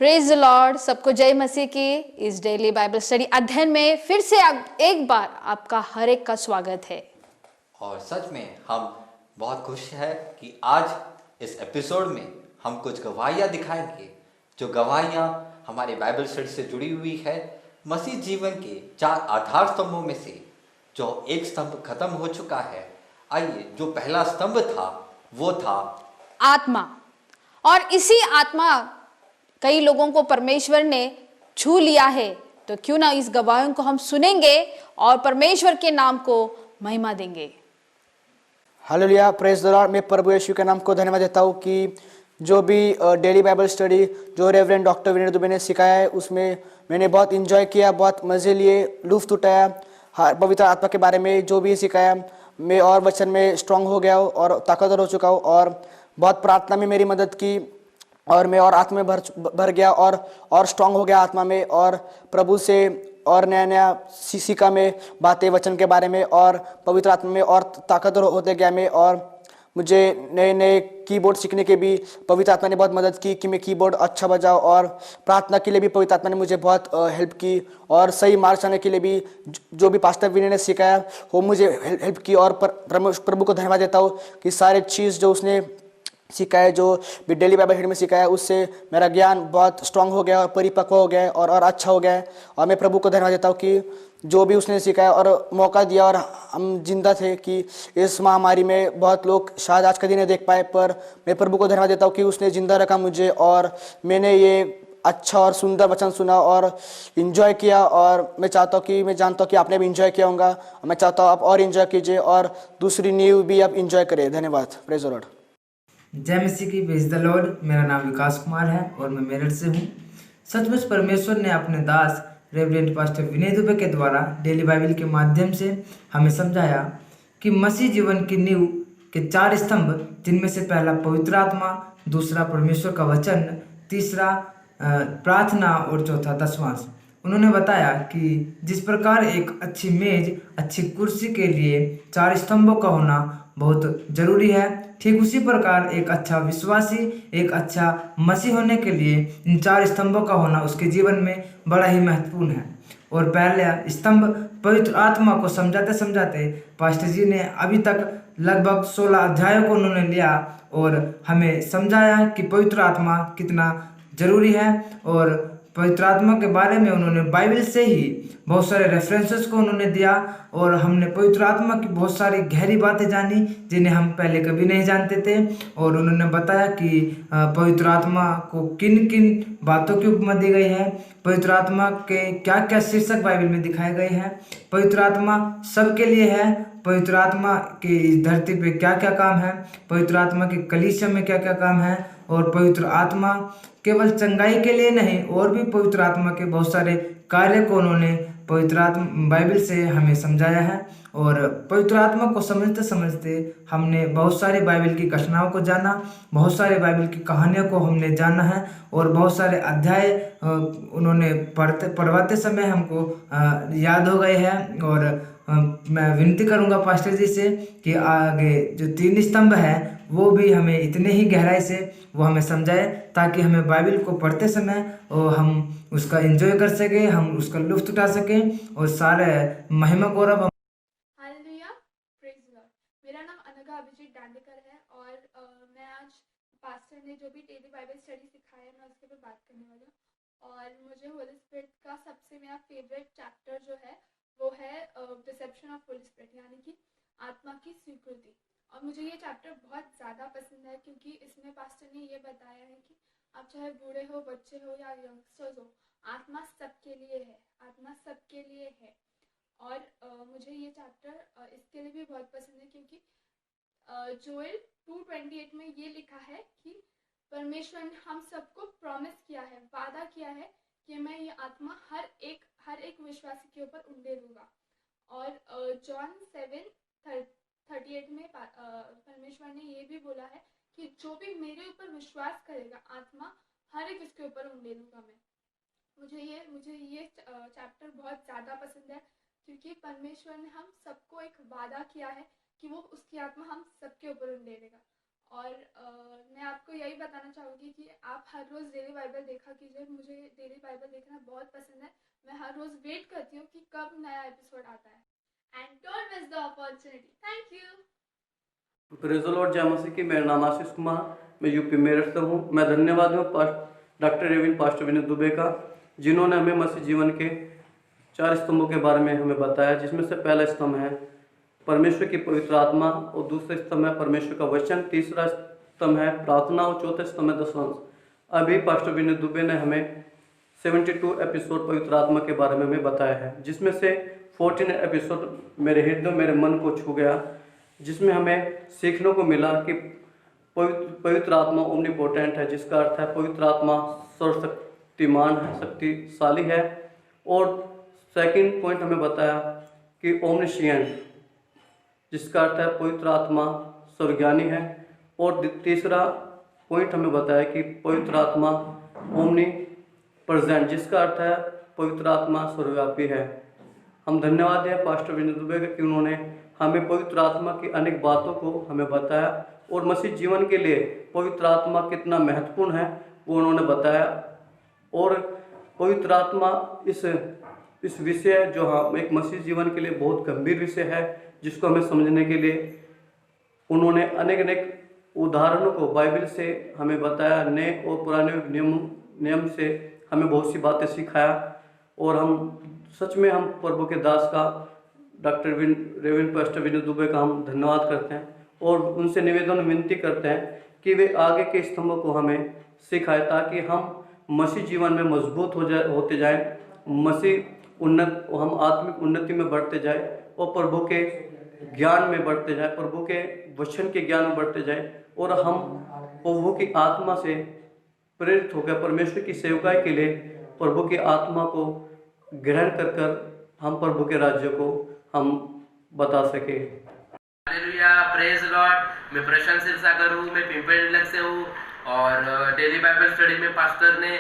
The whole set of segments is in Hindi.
Praise the Lord. सबको जय मसीह की। इस डेली बाइबल स्टडी अध्ययन में फिर से एक बार आपका हर एक का स्वागत है। और सच में हम बहुत खुश हैं कि आज इस एपिसोड में हम कुछ गवाहियाँ दिखाएंगे, जो गवाहियाँ हमारे बाइबल स्टडी से जुड़ी हुई है। मसीह जीवन के 4 आधार स्तंभों में से जो एक स्तंभ खत्म हो चुका है। आइए, जो पहला स्तंभ था वो था आत्मा, और इसी आत्मा कई लोगों को परमेश्वर ने छू लिया है। तो क्यों ना इस गवाहियों को हम सुनेंगे और परमेश्वर के नाम को महिमा देंगे। Hallelujah, praise the Lord. मैं प्रभु यीशु के नाम को धन्यवाद देता हूँ कि जो भी डेली बाइबल स्टडी जो रेवरेंड डॉक्टर विनय दुबे ने सिखाया है, उसमें मैंने बहुत इंजॉय किया, बहुत मज़े लिए, लुत्फ़ उठाया। हर पवित्र आत्मा के बारे में जो भी सिखाया, मैं और वचन में स्ट्रांग हो गया हूँ और ताकतवर हो चुका हूँ, और बहुत प्रार्थना में मेरी मदद की, और मैं और आत्मा में भर गया और स्ट्रांग हो गया आत्मा में, और प्रभु से और नया नया सीखा में बातें वचन के बारे में, और पवित्र आत्मा में और ताकतवर होते गया मैं। और मुझे नए नए कीबोर्ड सीखने के भी पवित्र आत्मा ने बहुत मदद की कि मैं कीबोर्ड अच्छा बजाऊँ, और प्रार्थना के लिए भी पवित्र आत्मा ने मुझे बहुत हेल्प की, और सही मार्ग चलाने के लिए भी जो भी पास्टर विनय ने सिखाया वो मुझे हेल्प की। और प्रभु को धन्यवाद देता हूँ कि सारे चीज़ जो उसने सिखाया, जो भी डेली बाइबल स्टडी में सिखाया, उससे मेरा ज्ञान बहुत स्ट्रांग हो गया और परिपक्व हो गया और अच्छा हो गया। और मैं प्रभु को धन्यवाद देता हूँ कि जो भी उसने सिखाया और मौका दिया, और हम जिंदा थे कि इस महामारी में बहुत लोग शायद आज का दिन नहीं देख पाए, पर मैं प्रभु को धन्यवाद देता हूँ कि उसने जिंदा रखा मुझे, और मैंने ये अच्छा और सुंदर वचन सुना और इन्जॉय किया। और मैं चाहता हूँ कि मैं जानता हूँ कि आपने भी इन्जॉय किया होगा। मैं चाहता हूँ आप और इन्जॉय कीजिए और दूसरी न्यू भी आप इन्जॉय करें। धन्यवाद। Praise the Lord. जय मसीह की, प्रेज द लॉर्ड। मेरा नाम विकास कुमार है और मैं मेरठ से हूँ। सचमुच परमेश्वर ने अपने दास रेवरेंड पास्टर विनय दुबे के द्वारा डेली बाइबल के माध्यम से हमें समझाया कि मसीह जीवन की नींव के 4 स्तंभ, जिनमें से पहला पवित्र आत्मा, दूसरा परमेश्वर का वचन, तीसरा प्रार्थना और चौथा दशवांश। उन्होंने बताया कि जिस प्रकार एक अच्छी मेज, अच्छी कुर्सी के लिए 4 स्तंभों का होना बहुत जरूरी है, ठीक उसी प्रकार एक अच्छा विश्वासी, एक अच्छा मसीह होने के लिए इन 4 स्तंभों का होना उसके जीवन में बड़ा ही महत्वपूर्ण है। और पहला स्तंभ पवित्र आत्मा को समझाते समझाते पास्टर जी ने अभी तक लगभग 16 अध्यायों को उन्होंने लिया और हमें समझाया कि पवित्र आत्मा कितना जरूरी है। और पवित्र आत्मा के बारे में उन्होंने बाइबल से ही बहुत सारे रेफरेंसेस को उन्होंने दिया, और हमने पवित्र आत्मा की बहुत सारी गहरी बातें जानी जिन्हें हम पहले कभी नहीं जानते थे। और उन्होंने बताया कि पवित्र आत्मा को किन किन बातों की उपमा दी गई है, पवित्र आत्मा के क्या क्या शीर्षक बाइबल में दिखाए गए हैं, पवित्र आत्मा सबके लिए है, पवित्र आत्मा के इस धरती पे क्या क्या काम है, पवित्र आत्मा के कलीसिया में क्या क्या काम है, और पवित्र आत्मा केवल चंगाई के लिए नहीं, और भी पवित्र आत्मा के बहुत सारे कार्य को उन्होंने पवित्र आत्मा बाइबल से हमें समझाया है। और पवित्र आत्मा को समझते समझते हमने बहुत सारे बाइबल की घटनाओं को जाना, बहुत सारे बाइबल की कहानियों को हमने जाना है, और बहुत सारे अध्याय उन्होंने पढ़वाते समय हमको याद हो गए हैं। और मैं विनती करूंगा पास्टर जी से कि आगे जो 3 स्तंभ है वो भी हमें इतने ही गहराई से वो हमें समझाए, ताकि हमें बाइबल को पढ़ते समय और हम उसका एंजॉय कर सकें, हम उसका लुत्फ उठा सकें, और सारे महिमा गौरव। Hallelujah, praise the Lord. मेरा नाम अनघा अभिजीत डांडेकर है और मैं आज पास्टर ने जो भी डेली बाइबल स्टडी सिखाया मैं उसके पे बात करने वाली हूँ। और मुझे होली स्पिरिट का सबसे मेरा फेवरेट चैप्टर जो है वो है रिसेप्शन ऑफ होली स्पिरिट, यानी कि आत्मा की स्वीकृति। और मुझे ये चैप्टर बहुत ज़्यादा पसंद है क्योंकि इसमें पास्टर ने ये बताया है कि आप चाहे बूढ़े हो, बच्चे हो या यंगस्टर्स हो, आत्मा सबके लिए है, आत्मा सबके लिए है। और मुझे ये चैप्टर इसके लिए भी बहुत पसंद है क्योंकि जोएल 2:28 में ये लिखा है कि परमेश्वर ने हम सबको प्रॉमिस किया है, वादा किया है कि मैं ये आत्मा हर एक विश्वासी के ऊपर उंडे दूंगा। और जॉन 7:38 में परमेश्वर ने ये भी बोला है कि जो भी मेरे ऊपर विश्वास करेगा, आत्मा हर एक इसके ऊपर उंडे दूंगा मैं। मुझे ये चैप्टर बहुत ज़्यादा पसंद है क्योंकि परमेश्वर ने हम सबको एक वादा किया है कि वो उसकी आत्मा हम सबके ऊपर उंडेलेगा। और मैं आपको यही बताना चाहूँगी कि आप हर रोज़ डेली बाइबल देखा कीजिए। मुझे डेली बाइबल देखना बहुत पसंद है। मैं हर रोज़ वेट करती हूँ कि कब नया एपिसोड आता है। And don't miss the opportunity. Thank you. Praise the Lord, जय मसीह की। मेरा नाम आशीष कुमार, मैं यूपी मेरठ से हूँ। मैं धन्यवाद हूँ डॉक्टर रेविन पास्टर विनीत दुबे का, जिन्होंने हमें मसीह जीवन के 4 स्तंभों के बारे में हमें बताया, जिसमें से पहला स्तंभ है परमेश्वर की पवित्र आत्मा, और दूसरा स्तंभ है परमेश्वर का वचन, तीसरा स्तंभ है प्रार्थना, और चौथा स्तंभ है दशवंश। अभी पास्टर विनीत दुबे ने हमें 72 एपिसोड पवित्र आत्मा के बारे में हमें बताया है, जिसमें से 14 एपिसोड मेरे हृदय मेरे मन को छू गया, जिसमें हमें सीखने को मिला कि पवित्र आत्मा ओमनीपोटेंट है, जिसका अर्थ है पवित्र आत्मा सर्वशक्तिमान है, शक्तिशाली है। और सेकंड पॉइंट हमें बताया कि ओमनिशिएंट, जिसका अर्थ है पवित्र आत्मा सर्वज्ञानी है। और तीसरा पॉइंट हमें बताया कि पवित्र आत्मा ओमनी प्रेजेंट, जिसका अर्थ है पवित्र आत्मा सर्वव्यापी है। हम धन्यवाद हैं पास्टर विनीत दुबे का कि उन्होंने हमें पवित्र आत्मा की अनेक बातों को हमें बताया, और मसीह जीवन के लिए पवित्र आत्मा कितना महत्वपूर्ण है वो उन्होंने बताया। और पवित्र आत्मा इस विषय जो हम एक मसीह जीवन के लिए बहुत गंभीर विषय है, जिसको हमें समझने के लिए उन्होंने अनेक उदाहरणों को बाइबल से हमें बताया, नए और पुराने नियम से हमें बहुत सी बातें सिखाया। और हम सच में हम प्रभु के दास का डॉक्टर रेविन पास्टर विनीत दुबे का हम धन्यवाद करते हैं, और उनसे निवेदन विनती करते हैं कि वे आगे के स्तंभों को हमें सिखाए, ताकि हम मसीह जीवन में मजबूत होते जाएं, हम आत्मिक उन्नति में बढ़ते जाए, और प्रभु के ज्ञान में बढ़ते जाए, प्रभु के वचन के ज्ञान में बढ़ते जाए, और हम प्रभु की आत्मा से प्रेरित होकर परमेश्वर की सेवकाई के लिए प्रभु की आत्मा को ग्रहण कर हम प्रभु के राज्य को हम बता सके। Hallelujah, praise Lord. मैं प्रशांत सिरसागर हूँ, मैं पिंपरी से हूँ, और डेली बाइबल स्टडी में पास्टर ने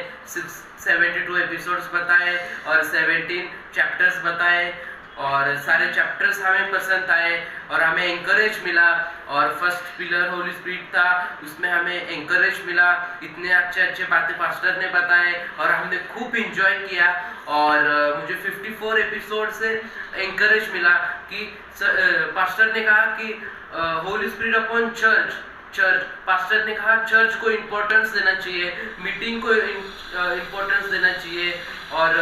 72 एपिसोड्स बताए और 17 चैप्टर्स बताए, और सारे चैप्टर्स हमें पसंद आए और हमें एंकरेज मिला। और फर्स्ट पिलर होली स्पिरिट था, उसमें हमें एंकरेज मिला। इतने अच्छे बातें पास्टर ने बताए और हमने खूब इंजॉय किया। और मुझे 54 एपिसोड से एंकरेज मिला कि पास्टर ने कहा कि Holi spirit upon church, pastor ने कहा चर्च को इम्पोर्टेंस देना चाहिए, मीटिंग को इम्पोर्टेंस देना चाहिए, और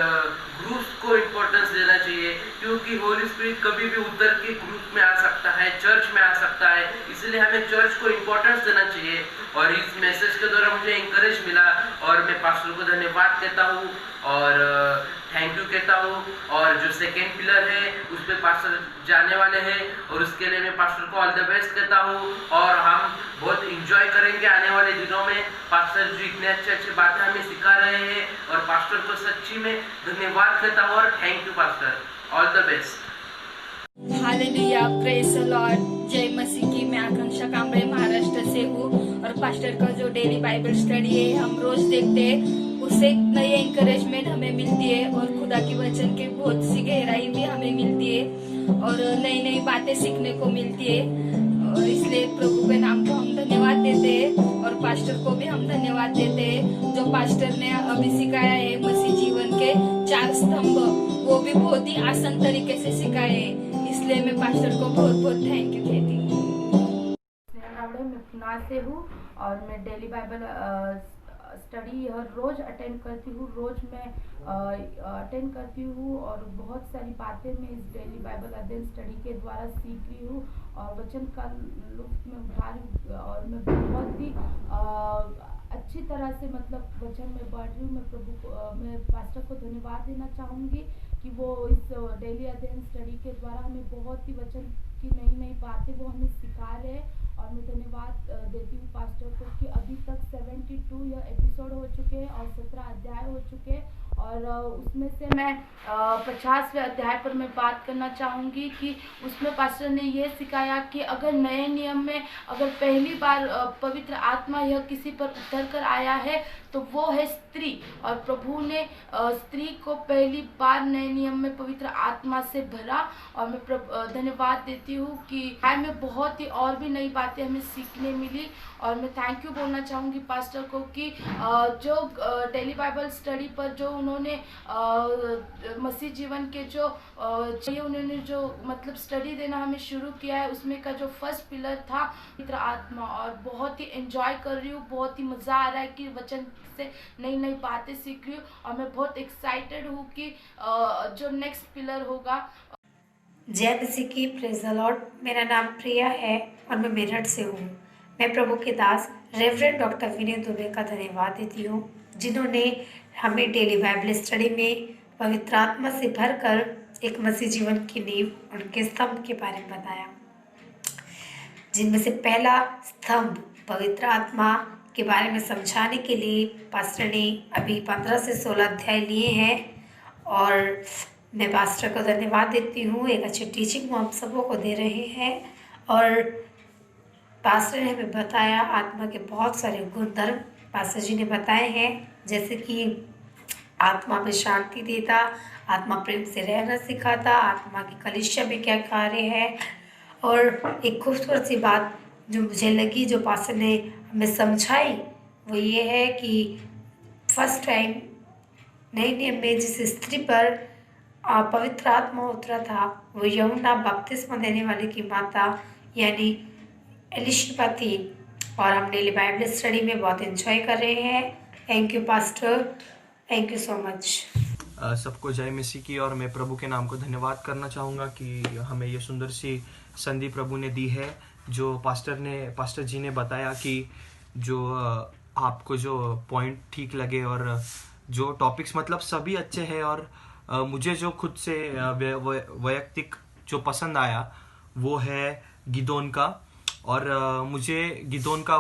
ग्रुप्स को इम्पोर्टेंस देना चाहिए, क्योंकि होली स्पिरिट कभी भी उतर के ग्रुप में आ सकता है, चर्च में आ सकता है, इसलिए हमें चर्च को इम्पोर्टेंस देना चाहिए। और इस मैसेज के द्वारा मुझे इंकरेज मिला, और मैं पास्टर को धन्यवाद कहता हूँ और थैंक यू कहता हूँ। और जो सेकेंड पिलर है उस पर पास्टर जाने वाले हैं, और उसके लिए मैं पास्टर को ऑल द बेस्ट कहता हूँ। और हम बहुत इंजॉय करेंगे आने वाले दिनों में। पास्टर जो इतने अच्छे बातें हमें सिखा रहे हैं, और पास्टर को सच्ची में धन्यवाद कहता हूँ और thank you pastor, all the best. Hallelujah, praise the Lord, जय मसीह की। मैं आकांक्षा कांबळे महाराष्ट्र से हूँ, और पास्टर का जो डेली बाइबल स्टडी है हम रोज देखते हैं, उससे एक नई एंकरेजमेंट हमें मिलती है, और खुदा की वचन की बहुत सी गहराई भी हमें मिलती है, और नई बातें सीखने को मिलती है। और इसलिए प्रभु के नाम को हम धन्यवाद देते हैं, और पास्टर को भी हम धन्यवाद देते हैं जो पास्टर ने अभी सिखाया है मसीह जीवन के 4 स्तंभ, वो भी बहुत ही आसान तरीके से सिखाए हैं। इसलिए मैं पास्टर को बहुत थैंक यू कहती हूँ। मैं पुणे से हूँ, और मैं डेली बाइबल स्टडी हर रोज़ अटेंड करती हूँ। रोज़ मैं अटेंड करती हूँ, और बहुत सारी बातें मैं इस डेली बाइबल अध्ययन स्टडी के द्वारा सीख रही हूँ, और वचन का लुत्फ में उठा रही हूँ, और मैं बहुत ही अच्छी तरह से मतलब वचन में बढ़ रही हूँ। मैं पास्टर को धन्यवाद देना चाहूँगी कि वो इस डेली अध्ययन स्टडी के द्वारा हमें बहुत ही वचन की नई बातें वो हमें सिखा रहे हैं। और मैं धन्यवाद देती हूँ पास्टर को कि अभी तक 72 यह एपिसोड हो चुके हैं और 17 अध्याय हो चुके हैं, और उसमें से मैं 50वें अध्याय पर मैं बात करना चाहूँगी कि उसमें पास्टर ने ये सिखाया कि अगर नए नियम में अगर पहली बार पवित्र आत्मा यह किसी पर उतर कर आया है तो वो है स्त्री। और प्रभु ने स्त्री को पहली बार नए नियम में पवित्र आत्मा से भरा। और मैं धन्यवाद देती हूँ कि में बहुत ही और भी नई बातें हमें सीखने मिली। और मैं थैंक यू बोलना चाहूँगी पास्टर को कि जो डेली बाइबल स्टडी पर जो उन्होंने मसीह जीवन के जो उन्होंने जो मतलब स्टडी देना हमें शुरू किया है, उसमें का जो फर्स्ट पिलर था पवित्र आत्मा। और बहुत ही एंजॉय कर रही हूँ, बहुत ही मज़ा आ रहा है कि वचन से नई नई बातें सीख रही हूँ। और मैं बहुत एक्साइटेड हूँ कि जो नेक्स्ट पिलर होगा। जय मसीह की, प्रेज द लॉर्ड। मेरा नाम प्रिया है और मैं मेरठ से हूँ। मैं प्रभु के दास रेवरेंड डॉक्टर विनय दुबे का धन्यवाद देती हूँ, जिन्होंने हमें डेली बाइबल स्टडी में पवित्र आत्मा से भरकर एक मसीह जीवन की नींव, उनके स्तंभ के बारे में बताया, जिनमें से पहला स्तंभ पवित्र आत्मा के बारे में समझाने के लिए पास्टर ने अभी 15 से 16 अध्याय लिए हैं। और मैं पास्टर को धन्यवाद देती हूँ, एक अच्छी टीचिंग वो हम सबों को दे रहे हैं। और पास्टर ने हमें बताया आत्मा के बहुत सारे गुणधर्म पास्टर जी ने बताए हैं, जैसे कि आत्मा में शांति देता, आत्मा प्रेम से रहना सिखाता, आत्मा की कलीसिया में क्या कार्य है। और एक खूबसूरत सी बात जो मुझे लगी, जो पास्टर ने हमें समझाई, वो ये है कि फर्स्ट टाइम नए नियम में जिस स्त्री पर पवित्र आत्मा उतरा था, वो यूहन्ना बपतिस्मा देने वाले की माता यानी एलिशबा थी। और हम डेली बाइबल स्टडी में बहुत एंजॉय कर रहे हैं। Thank you pastor, thank you so much. सबको जय मसीह की। और मैं प्रभु के नाम को धन्यवाद करना चाहूँगा कि हमें ये सुंदर सी संधि प्रभु ने दी है, जो पास्टर जी ने बताया कि जो आपको जो पॉइंट ठीक लगे और जो टॉपिक्स मतलब सभी अच्छे हैं। और मुझे जो खुद से वैयक्तिक जो पसंद आया वो है गिदोन का। और मुझे गिदोन का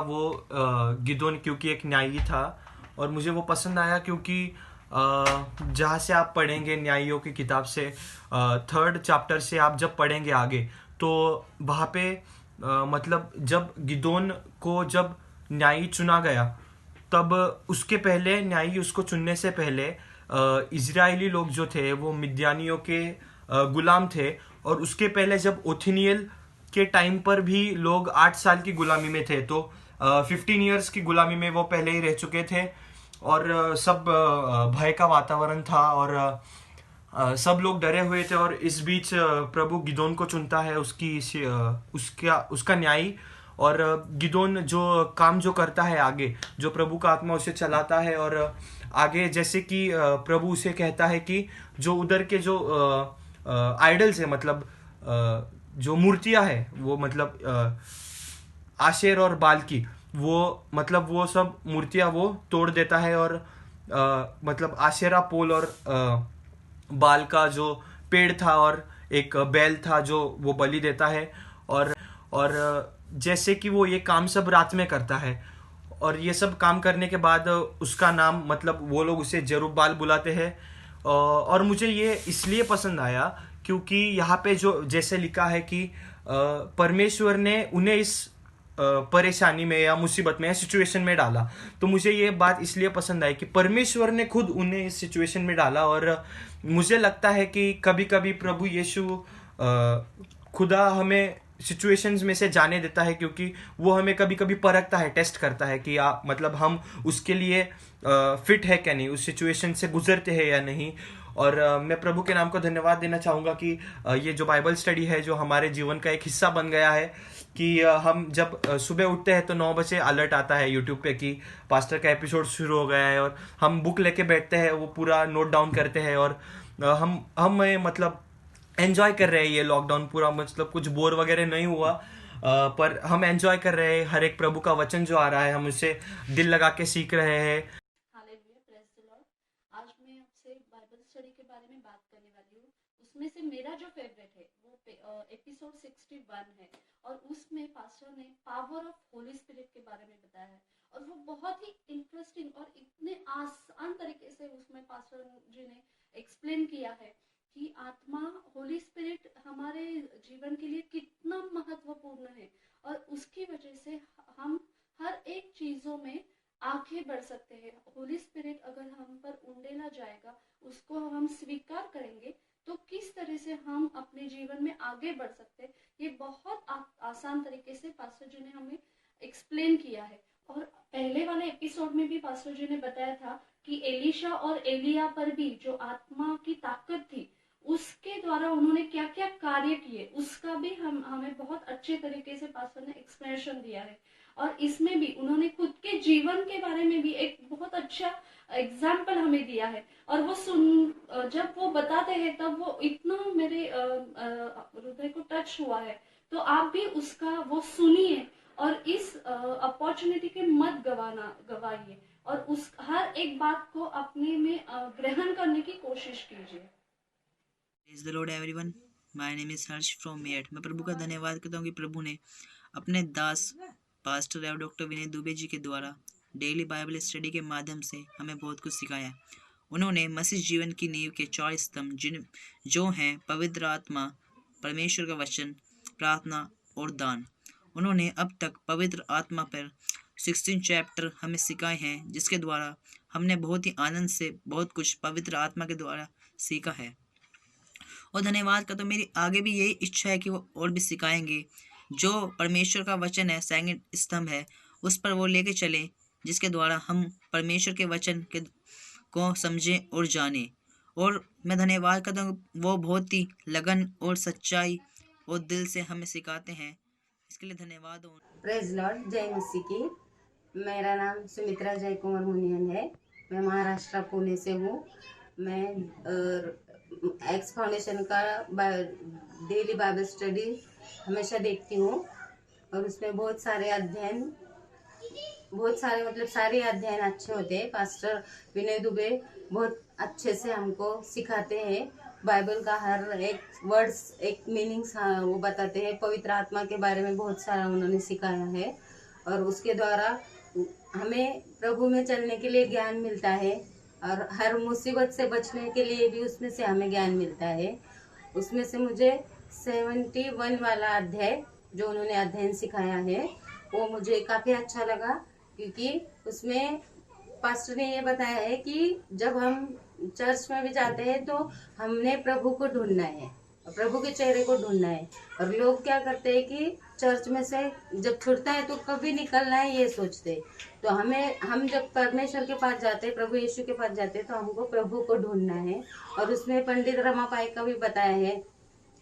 गिदोन क्योंकि एक न्यायी था, और मुझे वो पसंद आया क्योंकि जहाँ से आप पढ़ेंगे न्यायियों की किताब से 3rd चैप्टर से आप जब पढ़ेंगे आगे, तो वहाँ पे मतलब जब गिदोन को जब न्यायी चुना गया, तब उसके पहले न्यायी उसको चुनने से पहले इजरायली लोग जो थे वो मिद्यानियों के गुलाम थे। और उसके पहले जब ओथिनियल के टाइम पर भी लोग 8 साल की गुलामी में थे, तो 15 ईयर्स की गुलामी में वो पहले ही रह चुके थे। और सब भय का वातावरण था और सब लोग डरे हुए थे। और इस बीच प्रभु गिदोन को चुनता है उसका न्यायी। और गिदोन जो काम जो करता है आगे, जो प्रभु का आत्मा उसे चलाता है, और आगे जैसे कि प्रभु उसे कहता है कि जो उधर के जो आइडल्स है, मतलब जो मूर्तियां है, वो मतलब आशेर और बाल की, वो मतलब वो सब मूर्तियां वो तोड़ देता है। और मतलब आशेरा पोल और बाल का जो पेड़ था और एक बैल था जो वो बलि देता है। और जैसे कि वो ये काम सब रात में करता है, और ये सब काम करने के बाद उसका नाम मतलब वो लोग उसे जरुब्बाल बुलाते हैं। और मुझे ये इसलिए पसंद आया क्योंकि यहाँ पे जो जैसे लिखा है कि परमेश्वर ने उन्हें इस परेशानी में या मुसीबत में या सिचुएशन में डाला। तो मुझे ये बात इसलिए पसंद आई कि परमेश्वर ने खुद उन्हें इस सिचुएशन में डाला। और मुझे लगता है कि कभी कभी प्रभु यीशु खुदा हमें सिचुएशंस में से जाने देता है, क्योंकि वो हमें कभी कभी परखता है, टेस्ट करता है कि मतलब हम उसके लिए फिट है क्या नहीं, उस सिचुएशन से गुजरते हैं या नहीं। और मैं प्रभु के नाम को धन्यवाद देना चाहूँगा कि ये जो बाइबल स्टडी है जो हमारे जीवन का एक हिस्सा बन गया है, कि हम जब सुबह उठते हैं तो 9 बजे अलर्ट आता है यूट्यूब पे कि पास्टर का एपिसोड शुरू हो गया है, और हम बुक लेके बैठते हैं, वो पूरा नोट डाउन करते हैं। और हम मतलब एंजॉय कर रहे हैं ये लॉकडाउन पूरा, मतलब कुछ बोर वगैरह नहीं हुआ, पर हम एंजॉय कर रहे हैं। हर एक प्रभु का वचन जो आ रहा है हम उसे दिल लगा के सीख रहे हैं। आज मैं आपसे बाइबल स्टडी के बारे में बात करने वाली हूँ। उसमें से मेरा जो फेवरेट है वो एपिसोड 61 है, और उसमें पास्टर ने पावर ऑफ होली स्पिरिट के बारे में बताया है। और वो बहुत ही इंटरेस्टिंग और इतने आसान तरीके से उसमें पास्टर जी ने एक्सप्लेन किया है कि आत्मा होली स्पिरिट हमारे जीवन के लिए कितना महत्वपूर्ण है, और उसकी वजह से हम हर एक चीज़ों में आगे बढ़ सकते हैं। होली स्पिरिट अगर हम पर उंडेला जाएगा, उसको हम स्वीकार करेंगे, तो किस तरह से हम अपने जीवन में आगे बढ़ सकते हैं, ये बहुत आसान तरीके से पास्टर जी ने हमें एक्सप्लेन किया है। और पहले वाले एपिसोड में भी पास्टर जी ने बताया था कि एलिशा और एलिया पर भी जो आत्मा की ताकत थी, उसके द्वारा उन्होंने क्या क्या कार्य किए, उसका भी हमें बहुत अच्छे तरीके से पास्टर ने एक्सप्लेनेशन दिया है। और इसमें भी उन्होंने खुद के जीवन के बारे में भी एक बहुत अच्छा एग्जाम्पल हमें दिया है। और वो जब वो बताते हैं तब वो इतना मेरे हृदय को टच हुआ है। तो आप भी उसका वो सुनिए और इस अपॉर्चुनिटी के मत गवाइए और उस हर एक बात को अपने में ग्रहण करने की कोशिश कीजिए। Praise the Lord everyone. My name is Harsh from Meerut. मैं प्रभु का धन्यवाद करता हूँ कि प्रभु ने अपने दास पास्टर रेव डॉक्टर विनय दुबे जी के द्वारा डेली बाइबल स्टडी के माध्यम से हमें बहुत कुछ सिखाया। उन्होंने मसीह जीवन की नींव के 4 स्तंभ जो हैं पवित्र आत्मा, परमेश्वर का वचन, प्रार्थना और दान। उन्होंने अब तक पवित्र आत्मा पर 16 चैप्टर हमें सिखाए हैं, जिसके द्वारा हमने बहुत ही आनंद से बहुत कुछ पवित्र आत्मा के द्वारा सीखा है। और धन्यवाद का तो मेरी आगे भी यही इच्छा है कि वो और भी सिखाएंगे। जो परमेश्वर का वचन है, सेकंड स्तंभ है, उस पर वो लेके चले, जिसके द्वारा हम परमेश्वर के वचन को समझें और जानें। और मैं धन्यवाद करता हूँ, वो बहुत ही लगन और सच्चाई और दिल से हमें सिखाते हैं। इसके लिए धन्यवाद। प्रेज लॉर्ड, जय मसीह की। मेरा नाम सुमित्रा जय कुमार मुनियन है। मैं महाराष्ट्र पुणे से हूँ। मैं एक्स फाउंडेशन का डेली बाइबल स्टडी हमेशा देखती हूँ और उसमें बहुत सारे सारे अध्ययन अच्छे होते हैं। पास्टर विनय दुबे बहुत अच्छे से हमको सिखाते हैं। बाइबल का हर एक वर्ड्स, एक मीनिंग्स वो बताते हैं। पवित्र आत्मा के बारे में बहुत सारा उन्होंने सिखाया है और उसके द्वारा हमें प्रभु में चलने के लिए ज्ञान मिलता है और हर मुसीबत से बचने के लिए भी उसमें से हमें ज्ञान मिलता है। उसमें से मुझे 71 वाला अध्याय जो उन्होंने अध्ययन सिखाया है वो मुझे काफ़ी अच्छा लगा, क्योंकि उसमें पास्टर ने ये बताया है कि जब हम चर्च में भी जाते हैं तो हमने प्रभु को ढूंढना है, प्रभु के चेहरे को ढूंढना है। और लोग क्या करते हैं कि चर्च में से जब छूटता है तो कभी निकलना है ये सोचते। तो हम जब परमेश्वर के पास जाते हैं, प्रभु यीशु के पास जाते हैं, तो हमको प्रभु को ढूंढना है। और उसमें पंडित रमापाई का भी बताया है।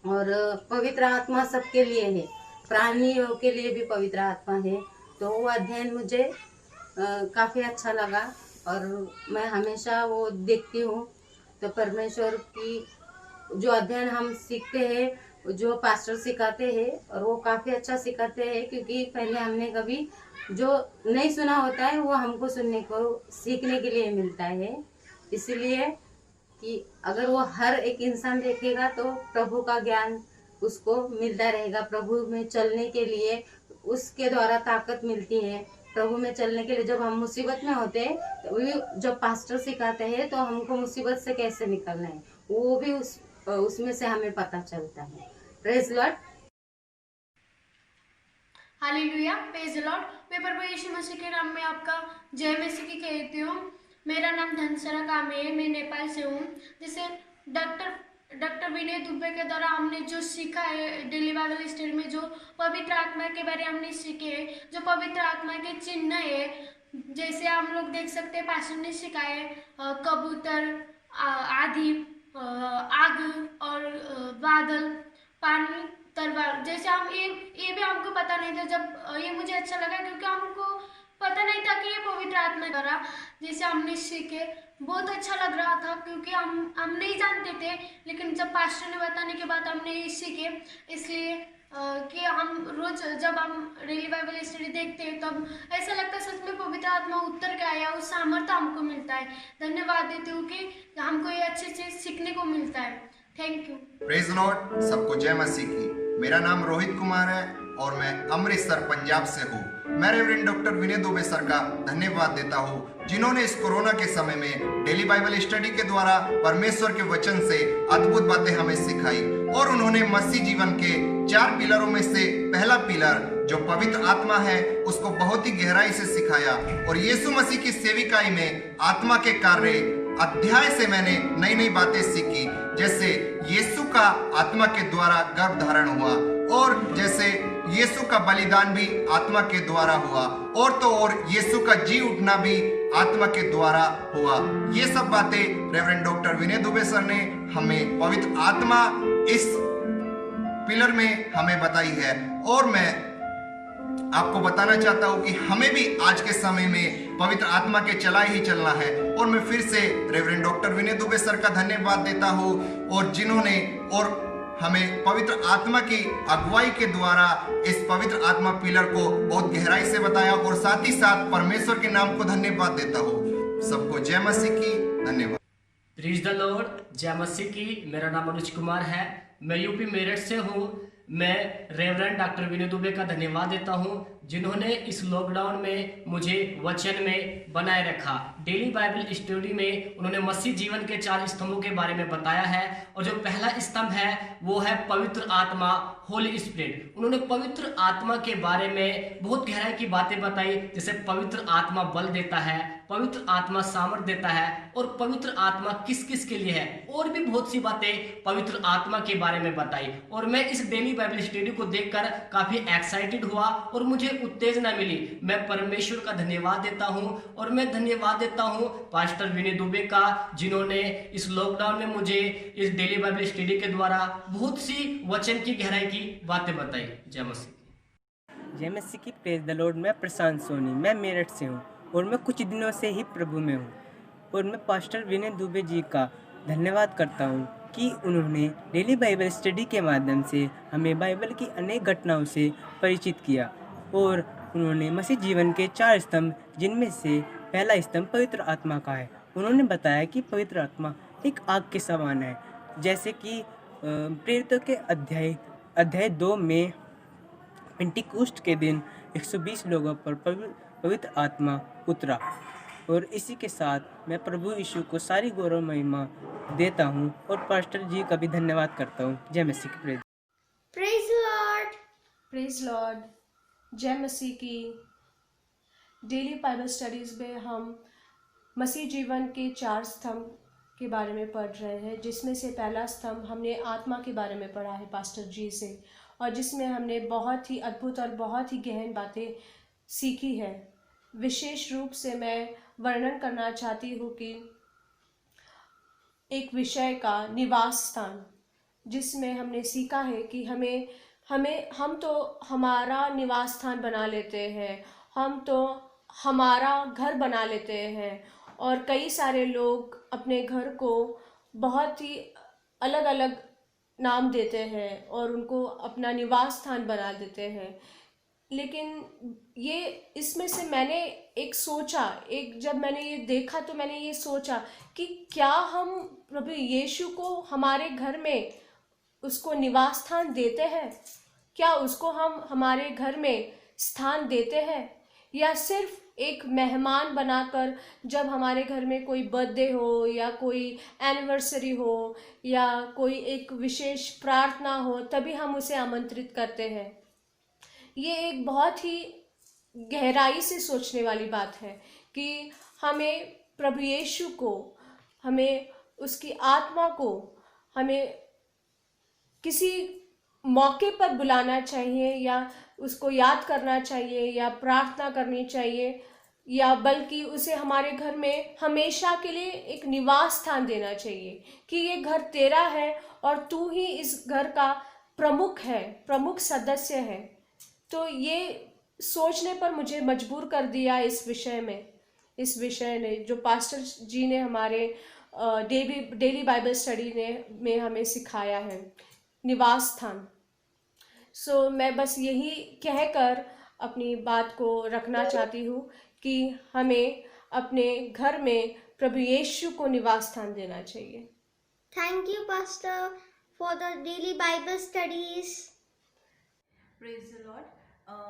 और पवित्र आत्मा सबके लिए है, प्राणियों के लिए भी पवित्र आत्मा है। तो वो अध्ययन मुझे काफ़ी अच्छा लगा और मैं हमेशा वो देखती हूँ। तो परमेश्वर की जो अध्ययन हम सीखते हैं, जो पास्टर सिखाते हैं, और वो काफ़ी अच्छा सिखाते हैं, क्योंकि पहले हमने कभी जो नहीं सुना होता है वो हमको सुनने को सीखने के लिए मिलता है। इसलिए कि अगर वो हर एक इंसान देखेगा तो प्रभु का ज्ञान उसको मिलता रहेगा। प्रभु में चलने के लिए उसके द्वारा ताकत मिलती है। प्रभु में चलने के लिए जब हम मुसीबत में होते हैं तो भी जब पास्टर सिखाते हैं तो हमको मुसीबत से कैसे निकलना है वो भी उसमें से हमें पता चलता है। Praise Lord. Hallelujah, praise Lord. मैं प्रभु यीशु मसीह के नाम में आपका जय मसीह की कहती हूँ। मेरा नाम धनसरा कामे है, मैं नेपाल से हूँ। जैसे डॉक्टर विनय दुबे के द्वारा हमने जो सीखा है डेली बाइबल स्टडी में, जो पवित्र आत्मा के बारे में हमने सीखे, जो पवित्र आत्मा के चिन्ह है, जैसे हम लोग देख सकते हैं पास्टर ने सिखाए कबूतर, आदि, आग और बादल, पानी, तलवार। जैसे हम ये भी हमको पता नहीं था। जब ये मुझे अच्छा लगा क्योंकि हमको पता नहीं था कि ये पवित्र आत्मा द्वारा जैसे हमने सीखे, बहुत अच्छा लग रहा था, क्योंकि हम नहीं जानते थे, लेकिन जब पास्टर ने बताने के बाद हमने ये सीखे। इसलिए कि हम रोज जब हम डेली बाइबल स्टडी देखते हैं तब ऐसा लगता है सच में पवित्र आत्मा उतर के आया, उस सामर्थ्य हमको मिलता है। धन्यवाद देती हूँ कि हमको ये अच्छी चीज सीखने को मिलता है। Thank you. प्रेज लॉर्ड, सबको जय मसीह की। मेरा नाम रोहित कुमार है और मैं अमृतसर पंजाब से हूँ। मैं reverend doctor Vinay Dubey sir का धन्यवाद देता हूँ, जिन्होंने इस कोरोना के समय में डेली बाइबल स्टडी के द्वारा परमेश्वर के वचन से अद्भुत बातें हमें सिखाई। और उन्होंने मसीह जीवन के 4 पिलरों में से पहला पिलर जो पवित्र आत्मा है उसको बहुत ही गहराई से सिखाया और यीशु मसीह की सेविकाई में आत्मा के कार्य अध्याय से मैंने नई नई बातें सीखी, जैसे यीशु का आत्मा के द्वारा गर्भ धारण हुआ और जैसे यीशु का बलिदान भी आत्मा के द्वारा हुआ और तो और यीशु का जी उठना भी आत्मा के द्वारा हुआ। ये सब बातें reverend doctor Vinay Dubey sir ने हमें पवित्र आत्मा इस पिलर में हमें बताई है और मैं आपको बताना चाहता हूं कि हमें भी आज के समय में पवित्र आत्मा के चला ही चलना है। और मैं फिर से reverend doctor Vinay Dubey sir का धन्यवाद देता हूं और जिन्होंने और हमें पवित्र आत्मा की अगुवाई के द्वारा इस पवित्र आत्मा पिलर को बहुत गहराई से बताया और साथ ही साथ परमेश्वर के नाम को धन्यवाद देता हूँ। सबको जय मसीह की। धन्यवाद। प्रेज द लॉर्ड, जय मसीह की। मेरा नाम अनुज कुमार है, मैं यूपी मेरठ से हूँ। मैं रेवरेंड डॉक्टर विनय दुबे का धन्यवाद देता हूँ जिन्होंने इस लॉकडाउन में मुझे वचन में बनाए रखा। डेली बाइबल स्टडी में उन्होंने मसीह जीवन के 4 स्तंभों के बारे में बताया है और जो पहला स्तंभ है वो है पवित्र आत्मा, होली स्पिरिट। उन्होंने पवित्र आत्मा के बारे में बहुत गहराई की बातें बताई, जैसे पवित्र आत्मा बल देता है, पवित्र आत्मा सामर्थ देता है और पवित्र आत्मा किस किस के लिए है, और भी बहुत सी बातें पवित्र आत्मा के बारे में बताई। और मैं इस डेली बाइबल स्टडी को देखकर काफी एक्साइटेड हुआ और मुझे उत्तेजना मिली। मैं परमेश्वर का धन्यवाद देता हूं और मैं धन्यवाद देता हूं पास्टर विनय दुबे का, जिन्होंने इस लॉकडाउन में मुझे इस डेली बाइबल स्टडी के द्वारा बहुत सी वचन की गहराई की बातें बताई। जय मसीह। जय मसीह की। Praise the Lord. मैं प्रशांत सोनी, मैं मेरठ से हूँ और मैं कुछ दिनों से ही प्रभु में हूँ और मैं पास्टर विनय दुबे जी का धन्यवाद करता हूँ कि उन्होंने डेली बाइबल स्टडी के माध्यम से हमें बाइबल की अनेक घटनाओं से परिचित किया और उन्होंने मसीह जीवन के 4 स्तंभ, जिनमें से पहला स्तंभ पवित्र आत्मा का है। उन्होंने बताया कि पवित्र आत्मा एक आग के समान है, जैसे कि प्रेरितों के अध्याय 2 में पेंटिकोस्ट के दिन 120 लोगों पर पवित्र आत्मा उतरा। और इसी के साथ मैं प्रभु यीशु को सारी गौरव महिमा देता हूँ और पास्टर जी का भी धन्यवाद करता हूँ। जय मसीह की। Praise Lord, praise Lord. जय मसीह की। डेली बाइबल स्टडीज़ में हम मसीह जीवन के 4 स्तंभ के बारे में पढ़ रहे हैं, जिसमें से पहला स्तंभ हमने आत्मा के बारे में पढ़ा है पास्टर जी से, और जिसमें हमने बहुत ही अद्भुत और बहुत ही गहन बातें सीखी है। विशेष रूप से मैं वर्णन करना चाहती हूँ कि एक विषय का निवास स्थान, जिसमें हमने सीखा है कि हम तो हमारा निवास स्थान बना लेते हैं, हम तो हमारा घर बना लेते हैं और कई सारे लोग अपने घर को बहुत ही अलग अलग नाम देते हैं और उनको अपना निवास स्थान बना देते हैं। लेकिन ये इसमें से मैंने जब मैंने ये देखा तो मैंने ये सोचा कि क्या हम प्रभु यीशु को हमारे घर में उसको निवास स्थान देते हैं? क्या उसको हम हमारे घर में स्थान देते हैं, या सिर्फ एक मेहमान बनाकर जब हमारे घर में कोई बर्थडे हो या कोई एनिवर्सरी हो या कोई एक विशेष प्रार्थना हो तभी हम उसे आमंत्रित करते हैं? ये एक बहुत ही गहराई से सोचने वाली बात है कि हमें प्रभु यीशु को, हमें उसकी आत्मा को, हमें किसी मौके पर बुलाना चाहिए या उसको याद करना चाहिए या प्रार्थना करनी चाहिए, या बल्कि उसे हमारे घर में हमेशा के लिए एक निवास स्थान देना चाहिए कि ये घर तेरा है और तू ही इस घर का प्रमुख सदस्य है। तो ये सोचने पर मुझे मजबूर कर दिया इस विषय ने जो पास्टर जी ने हमारे डेली बाइबल स्टडी में हमें सिखाया है, निवास स्थान। सो मैं बस यही कहकर अपनी बात को रखना चाहती हूँ कि हमें अपने घर में प्रभु यीशु को निवास स्थान देना चाहिए। Thank you, Pastor, for the daily Bible studies. Praise the Lord.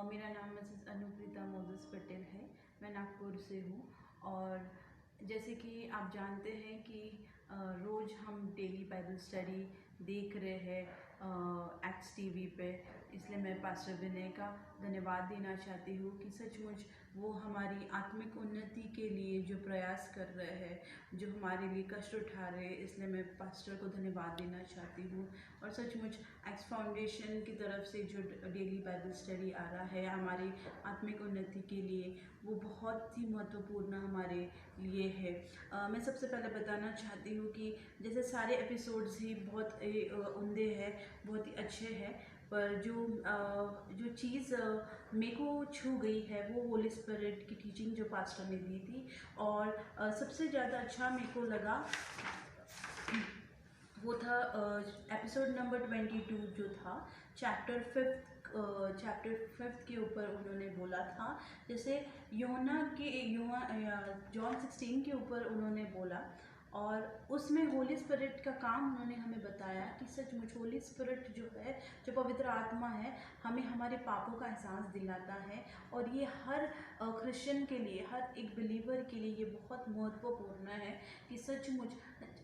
मेरा नाम मिसेस अनुप्रीता मोजेस पटेल है, मैं नागपुर से हूँ। और जैसे कि आप जानते हैं कि रोज़ हम डेली बाइबल स्टडी देख रहे हैं एक्स टीवी पे, इसलिए मैं पास्टर विनय का धन्यवाद देना चाहती हूँ कि सचमुच वो हमारी आत्मिक उन्नति के लिए जो प्रयास कर रहे हैं, जो हमारे लिए कष्ट उठा रहे हैं, इसलिए मैं पास्टर को धन्यवाद देना चाहती हूँ। और सचमुच एक्स फाउंडेशन की तरफ से जो डेली बाइबल स्टडी आ रहा है हमारी आत्मिक उन्नति के लिए, वो बहुत ही महत्वपूर्ण हमारे लिए है। मैं सबसे पहले बताना चाहती हूँ कि जैसे सारे एपिसोड्स ही बहुत उम्दे हैं, बहुत ही अच्छे हैं, पर जो चीज़ मेरे को छू गई है वो होली स्पिरिट की टीचिंग जो पास्टर ने दी थी। और सबसे ज़्यादा अच्छा मेरे को लगा वो था एपिसोड नंबर 22 जो था चैप्टर 5 के ऊपर उन्होंने बोला था। जैसे जॉन 16 के ऊपर उन्होंने बोला, और उसमें होली स्पिरिट का काम उन्होंने हमें बताया कि सचमुच होली स्पिरिट जो है, जो पवित्र आत्मा है, हमें हमारे पापों का एहसास दिलाता है। और ये हर क्रिश्चियन के लिए, हर एक बिलीवर के लिए ये बहुत महत्वपूर्ण है कि सचमुच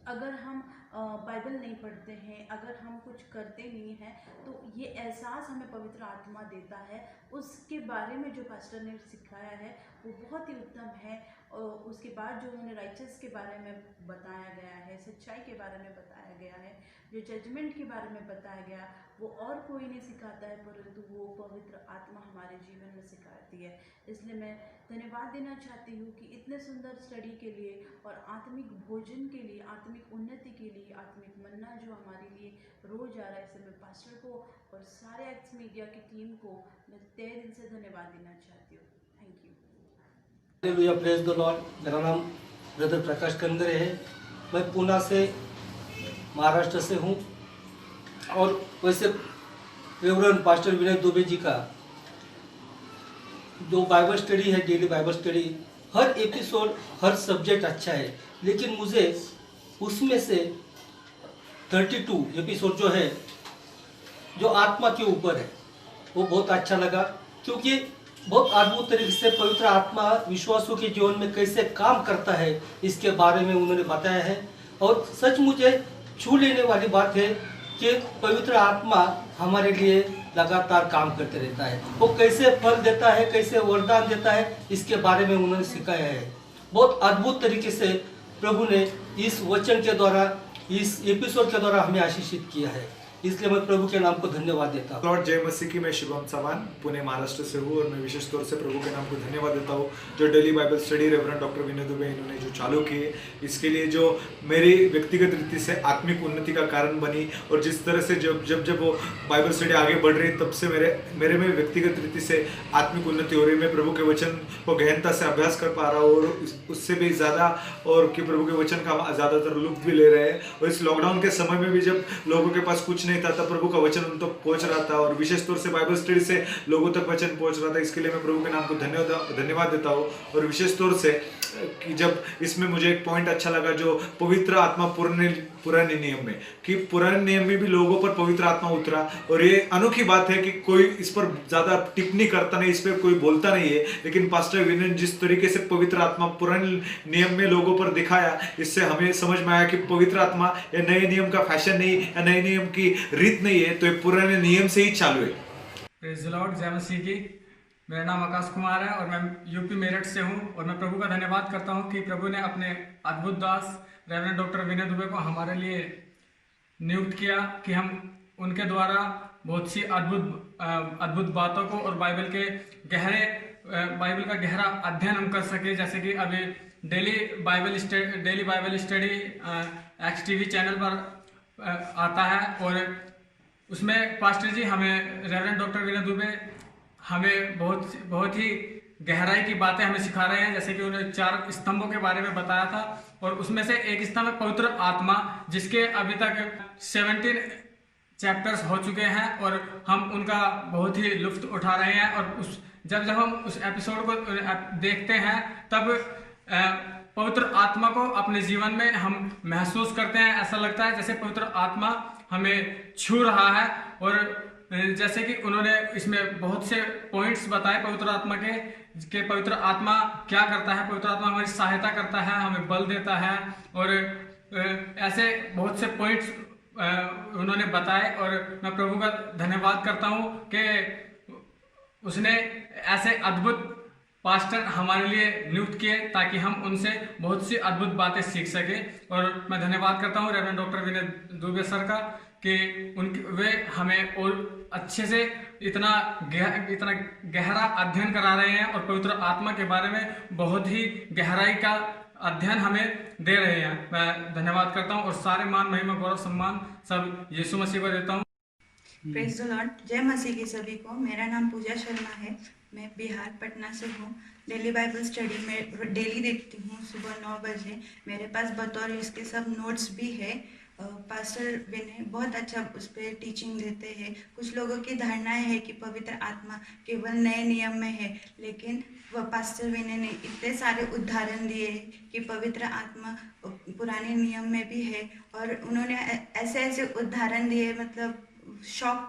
अगर हम बाइबल नहीं पढ़ते हैं, अगर हम कुछ करते नहीं हैं, तो ये एहसास हमें पवित्र आत्मा देता है। उसके बारे में जो पास्टर ने सिखाया है वो बहुत ही उत्तम है। और उसके बाद जो उन्होंने राइचस के बारे में बताया गया है, सच्चाई के बारे में बताया गया है, जो जजमेंट के बारे में बताया गया, वो और कोई नहीं सिखाता है परंतु वो पवित्र आत्मा हमारे जीवन में सिखाती है। इसलिए मैं धन्यवाद देना चाहती हूँ कि इतने सुंदर स्टडी के लिए और आत्मिक भोजन के लिए, आत्मिक उन्नति के लिए, आत्मिक मन्ना जो हमारे लिए रोज आ रहा है, इसलिए मैं पास्टर को और सारे एक्स मीडिया की टीम को मैं तहे दिल से धन्यवाद देना चाहती हूँ। Thank you. Hallelujah, praise the Lord. मेरा नाम ब्रदर प्रकाश कंदरे है। मैं पुणे से, महाराष्ट्र से हूँ। और वैसे रेवरेंड पास्टर विनय दुबे जी का जो बाइबल स्टडी है, डेली बाइबल स्टडी, हर एपिसोड, हर सब्जेक्ट अच्छा है, लेकिन मुझे उसमें से 32 एपिसोड जो है, जो आत्मा के ऊपर है, वो बहुत अच्छा लगा, क्योंकि बहुत अद्भुत तरीके से पवित्र आत्मा विश्वासों के जीवन में कैसे काम करता है इसके बारे में उन्होंने बताया है। और सच मुझे छू लेने वाली बात है कि पवित्र आत्मा हमारे लिए लगातार काम करते रहता है। वो कैसे फल देता है, कैसे वरदान देता है, इसके बारे में उन्होंने सिखाया है। बहुत अद्भुत तरीके से प्रभु ने इस वचन के द्वारा, इस एपिसोड के द्वारा हमें आशीषित किया है, इसलिए मैं प्रभु के नाम को धन्यवाद देता हूँ। लॉर्ड जय मसीह की। मैं शुभम चौहान पुणे महाराष्ट्र से हूँ और मैं विशेष तौर से प्रभु के नाम को धन्यवाद देता हूँ जो daily Bible study reverend doctor Vinay Dubey इन्होंने जो चालू किए, इसके लिए जो मेरी व्यक्तिगत रीति से आत्मिक उन्नति का कारण बनी। और जिस तरह से जब वो बाइबल स्टडी आगे बढ़ रही, तब से मेरे में व्यक्तिगत रीति से आत्मिक उन्नति हो रही। मैं प्रभु के वचन को गहनता से अभ्यास कर पा रहा हूँ और उससे भी ज़्यादा, और कि प्रभु के वचन का ज़्यादातर लुत्फ भी ले रहे हैं। और इस लॉकडाउन के समय में भी जब लोगों के पास कुछ नहीं था, तब प्रभु का वचन उन तक पहुंच रहा था और विशेष तौर से बाइबल स्टडी से लोगों तक वचन पहुंच रहा था। इसके लिए मैं प्रभु के नाम को धन्यवाद देता हूँ। और विशेष तौर से कि जब इसमें मुझे एक पॉइंट अच्छा लगा, जो पवित्र आत्मा पुराने नियम में, कि पुराने नियम में भी लोगों पर पवित्र आत्मा उतरा। और ये अनोखी बात है कि कोई इस पर ज्यादा टिप्पणी करता नहीं, इस पर कोई बोलता नहीं है, लेकिन पास्टर विनय जिस तरीके से पवित्र आत्मा पुराने नियम में लोगों पर दिखाया, इससे हमें समझ में आया कि पवित्र आत्मा ये नए नियम का फैशन नहीं, या नए नियम की रीत नहीं है, तो ये पुराने नियम से ही चालू है। प्रेज़ द लॉर्ड, जय मसीह की। मेरा नाम आकाश कुमार है और मैं यूपी मेरठ से हूँ। और मैं प्रभु का धन्यवाद करता हूँ कि प्रभु ने अपने अद्भुत दास रेवरेंड डॉक्टर विनय दुबे को हमारे लिए नियुक्त किया कि हम उनके द्वारा बहुत सी अद्भुत बातों को और बाइबल का गहरा अध्ययन हम कर सके। जैसे कि अभी daily Bible study x TV channel पर आता है और उसमें पास्टर जी हमें, रेवरेंड डॉक्टर विनय दुबे हमें बहुत ही गहराई की बातें हमें सिखा रहे हैं। जैसे कि उन्होंने 4 स्तंभों के बारे में बताया था और उसमें से एक स्तंभ है पवित्र आत्मा, जिसके अभी तक 17 चैप्टर्स हो चुके हैं और हम उनका बहुत ही लुत्फ उठा रहे हैं। और जब हम उस एपिसोड को देखते हैं, तब पवित्र आत्मा को अपने जीवन में हम महसूस करते हैं। ऐसा लगता है जैसे पवित्र आत्मा हमें छू रहा है। और जैसे कि उन्होंने इसमें बहुत से पॉइंट्स बताए पवित्र आत्मा के पवित्र आत्मा क्या करता है। पवित्र आत्मा हमारी सहायता करता है, हमें बल देता है और ऐसे बहुत से पॉइंट्स उन्होंने बताए और मैं प्रभु का धन्यवाद करता हूँ कि उसने ऐसे अद्भुत पास्टर हमारे लिए नियुक्त किए ताकि हम उनसे बहुत सी अद्भुत बातें सीख सकें। और मैं धन्यवाद करता हूँ reverend doctor Vinay Dubey sir का कि वे हमें और अच्छे से इतना गहरा अध्ययन करा रहे हैं और पवित्र आत्मा के बारे में बहुत ही गहराई का अध्ययन हमें दे रहे हैं। मैं धन्यवाद करता हूँ और सारे मान महिमा गौरव सम्मान सब यीशु मसीह को देता हूँ। प्रेज द लॉर्ड, जय मसीह की सभी को। मेरा नाम पूजा शर्मा है, मैं बिहार पटना से हूँ। डेली बाइबल स्टडी में डेली देखती हूँ सुबह 9 बजे। मेरे पास बतौर इसके सब नोट्स भी है। पास्टर विनय बहुत अच्छा उस पर टीचिंग देते हैं। कुछ लोगों की धारणाएं है कि पवित्र आत्मा केवल नए नियम में है, लेकिन पास्टर विनय ने इतने सारे उदाहरण दिए कि पवित्र आत्मा पुराने नियम में भी है। और उन्होंने ऐसे ऐसे उदाहरण दिए, मतलब शॉक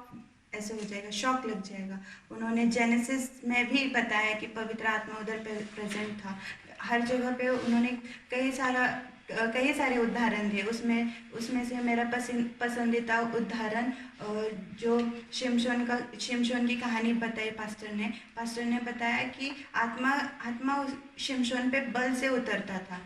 ऐसे हो जाएगा, शॉक लग जाएगा। उन्होंने जेनेसिस में भी बताया कि पवित्र आत्मा उधर प्रेजेंट था। हर जगह पे उन्होंने कई सारे उदाहरण दिए। उसमें से मेरा पसंदीदा उदाहरण जो शिमशोन की कहानी बताई पास्टर ने बताया कि आत्मा शिमशोन पे बल से उतरता था।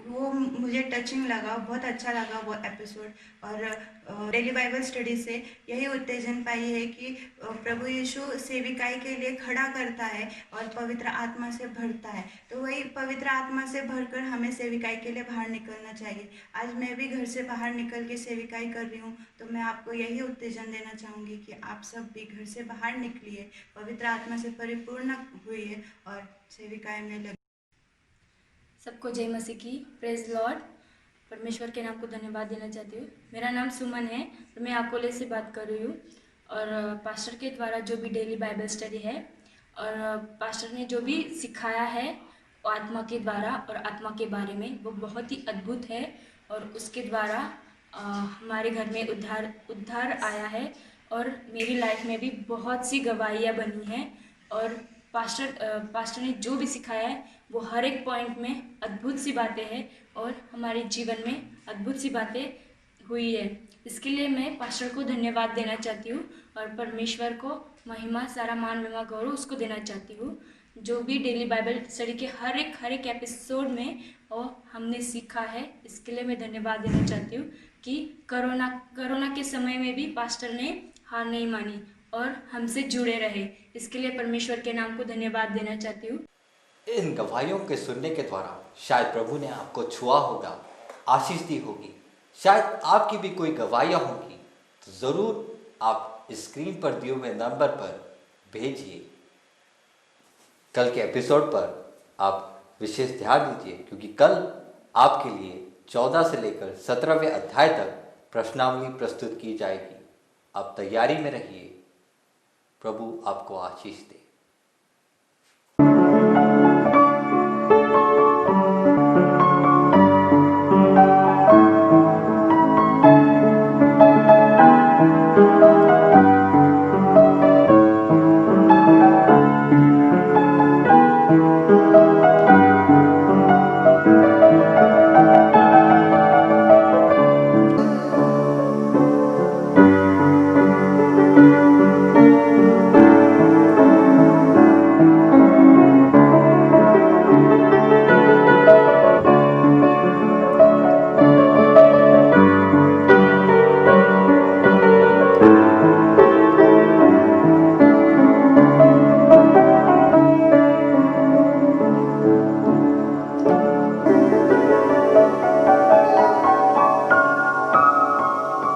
वो मुझे टचिंग लगा, बहुत अच्छा लगा वो एपिसोड। और डेली बाइबल स्टडी से यही उत्तेजन पाई है कि प्रभु यीशु सेविकाई के लिए खड़ा करता है और पवित्र आत्मा से भरता है। तो वही पवित्र आत्मा से भरकर हमें सेविकाई के लिए बाहर निकलना चाहिए। आज मैं भी घर से बाहर निकल के सेविकाई कर रही हूँ, तो मैं आपको यही उत्तेजन देना चाहूँगी कि आप सब भी घर से बाहर निकलिए, पवित्र आत्मा से परिपूर्ण हुई और सेविकाई में लगे। सबको जय मसीह की। Praise Lord. परमेश्वर के नाम को धन्यवाद देना चाहती हूँ। मेरा नाम सुमन है और मैं अकोले से बात कर रही हूँ। और पास्टर के द्वारा जो भी डेली बाइबल स्टडी है और पास्टर ने जो भी सिखाया है आत्मा के द्वारा और आत्मा के बारे में, वो बहुत ही अद्भुत है। और उसके द्वारा हमारे घर में उद्धार आया है और मेरी लाइफ में भी बहुत सी गवाहियाँ बनी हैं। और पास्टर ने जो भी सिखाया है वो हर एक पॉइंट में अद्भुत सी बातें हैं और हमारे जीवन में अद्भुत सी बातें हुई है। इसके लिए मैं पास्टर को धन्यवाद देना चाहती हूँ और परमेश्वर को महिमा, सारा मान, महिमा, गौरव उसको देना चाहती हूँ। जो भी डेली बाइबल स्टडी के हर एक एपिसोड में और हमने सीखा है, इसके लिए मैं धन्यवाद देना चाहती हूँ कि कोरोना के समय में भी पास्टर ने हार नहीं मानी और हमसे जुड़े रहे। इसके लिए परमेश्वर के नाम को धन्यवाद देना चाहती हूँ। इन गवाहियों के सुनने के द्वारा शायद प्रभु ने आपको छुआ होगा, आशीष दी होगी। शायद आपकी भी कोई गवाहियाँ होंगी, तो ज़रूर आप स्क्रीन पर दिए हुए नंबर पर भेजिए। कल के एपिसोड पर आप विशेष ध्यान दीजिए, क्योंकि कल आपके लिए 14 से लेकर 17वें अध्याय तक प्रश्नावली प्रस्तुत की जाएगी। आप तैयारी में रहिए। प्रभु आपको आशीष दे।